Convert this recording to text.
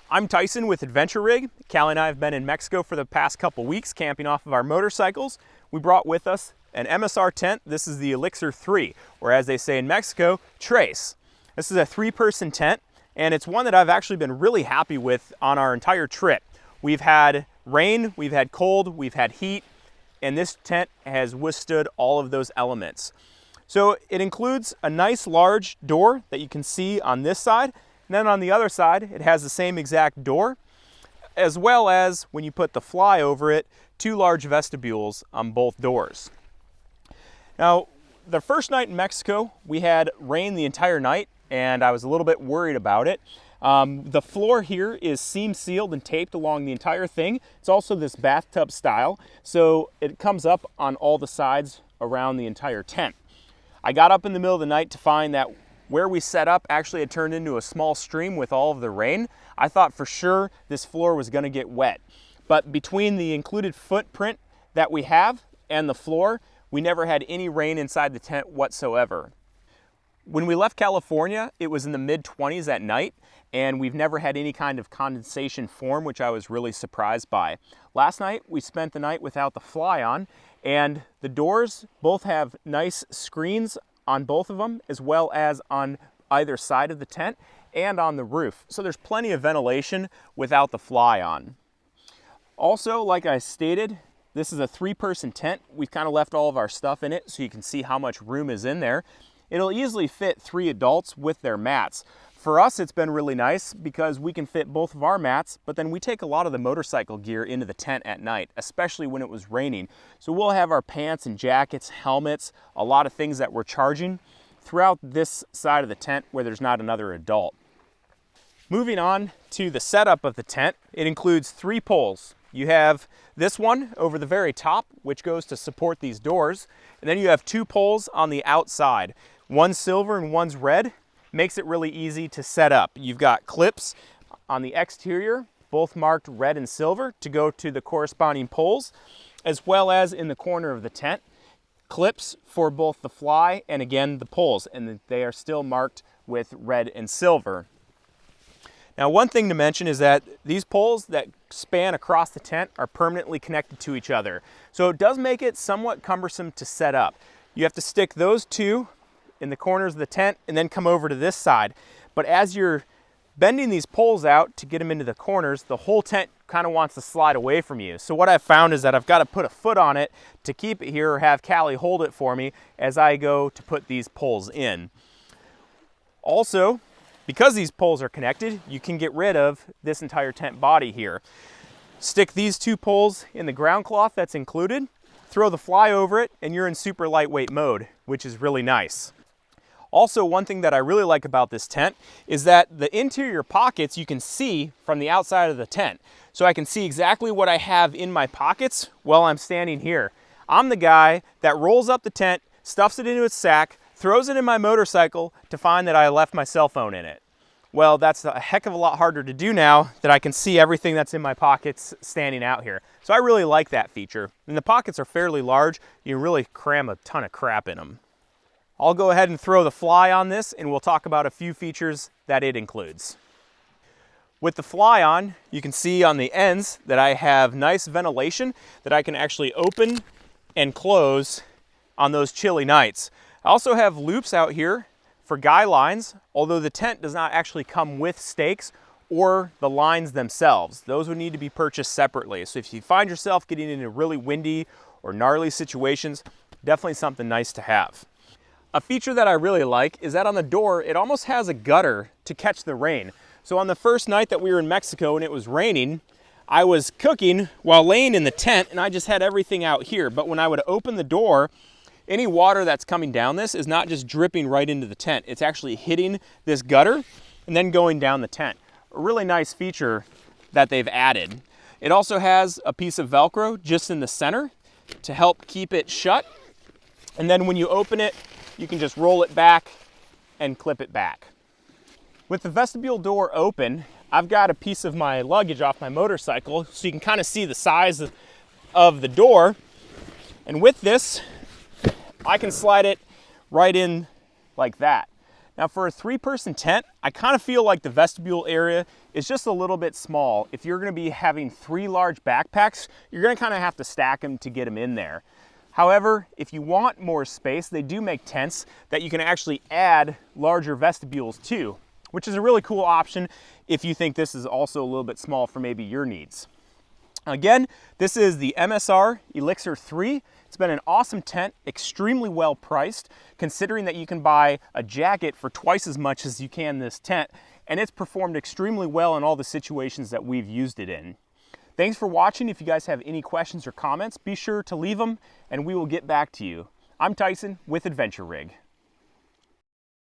I'm Tyson with Adventure Rig. Callie and I have been in Mexico for the past couple weeks camping off of our motorcycles. We brought with us an MSR tent. This is the Elixir 3, or as they say in Mexico, Tres. This is a 3-person tent, and it's one that I've actually been really happy with on our entire trip. We've had rain, we've had cold, we've had heat, and this tent has withstood all of those elements. So it includes a nice large door that you can see on this side. And then on the other side, it has the same exact door, as well as, when you put the fly over it, 2 large vestibules on both doors. Now, the first night in Mexico, we had rain the entire night, and I was a little bit worried about it. The floor here is seam sealed and taped along the entire thing. It's also this bathtub style, so it comes up on all the sides around the entire tent. I got up in the middle of the night to find that where we set up actually had turned into a small stream with all of the rain. I thought for sure this floor was going to get wet. But between the included footprint that we have and the floor, we never had any rain inside the tent whatsoever. When we left California, it was in the mid-20s at night, and we've never had any kind of condensation form, which I was really surprised by. Last night, we spent the night without the fly on, and the doors both have nice screens on both of them, as well as on either side of the tent and on the roof. So there's plenty of ventilation without the fly on. Also, like I stated, this is a 3-person tent. We've kind of left all of our stuff in it so you can see how much room is in there. It'll easily fit 3 adults with their mats. For us, it's been really nice because we can fit both of our mats, but then we take a lot of the motorcycle gear into the tent at night, especially when it was raining. So we'll have our pants and jackets, helmets, a lot of things that we're charging throughout this side of the tent where there's not another adult. Moving on to the setup of the tent, it includes 3 poles. You have this one over the very top, which goes to support these doors, and then you have 2 poles on the outside. One's silver and one's red. Makes it really easy to set up. You've got clips on the exterior, both marked red and silver, to go to the corresponding poles, as well as in the corner of the tent, clips for both the fly and again the poles, and they are still marked with red and silver. Now, one thing to mention is that these poles that span across the tent are permanently connected to each other. So it does make it somewhat cumbersome to set up. You have to stick those 2 in the corners of the tent and then come over to this side. But as you're bending these poles out to get them into the corners, the whole tent kind of wants to slide away from you. So what I've found is that I've got to put a foot on it to keep it here, or have Callie hold it for me as I go to put these poles in. Also, because these poles are connected, you can get rid of this entire tent body here. Stick these 2 poles in the ground cloth that's included, throw the fly over it, and you're in super lightweight mode, which is really nice. Also, one thing that I really like about this tent is that the interior pockets you can see from the outside of the tent. So I can see exactly what I have in my pockets while I'm standing here. I'm the guy that rolls up the tent, stuffs it into its sack, throws it in my motorcycle to find that I left my cell phone in it. Well, that's a heck of a lot harder to do now that I can see everything that's in my pockets standing out here. So I really like that feature. And the pockets are fairly large. You can really cram a ton of crap in them. I'll go ahead and throw the fly on this, and we'll talk about a few features that it includes. With the fly on, you can see on the ends that I have nice ventilation that I can actually open and close on those chilly nights. I also have loops out here for guy lines, although the tent does not actually come with stakes or the lines themselves. Those would need to be purchased separately. So if you find yourself getting into really windy or gnarly situations, definitely something nice to have. A feature that I really like is that on the door, it almost has a gutter to catch the rain. So on the first night that we were in Mexico and it was raining, I was cooking while laying in the tent and I just had everything out here. But when I would open the door, any water that's coming down this is not just dripping right into the tent. It's actually hitting this gutter and then going down the tent. A really nice feature that they've added. It also has a piece of Velcro just in the center to help keep it shut. And then when you open it, you can just roll it back and clip it back. With the vestibule door open, I've got a piece of my luggage off my motorcycle so you can kind of see the size of the door. And with this, I can slide it right in like that. Now for a 3-person tent, I kind of feel like the vestibule area is just a little bit small. If you're going to be having 3 large backpacks, you're going to kind of have to stack them to get them in there. However, if you want more space, they do make tents that you can actually add larger vestibules to, which is a really cool option if you think this is also a little bit small for maybe your needs. Again, this is the MSR Elixir 3. It's been an awesome tent, extremely well priced, considering that you can buy a jacket for twice as much as you can this tent, and it's performed extremely well in all the situations that we've used it in. Thanks for watching. If you guys have any questions or comments, be sure to leave them and we will get back to you. I'm Tyson with Adventure Rig.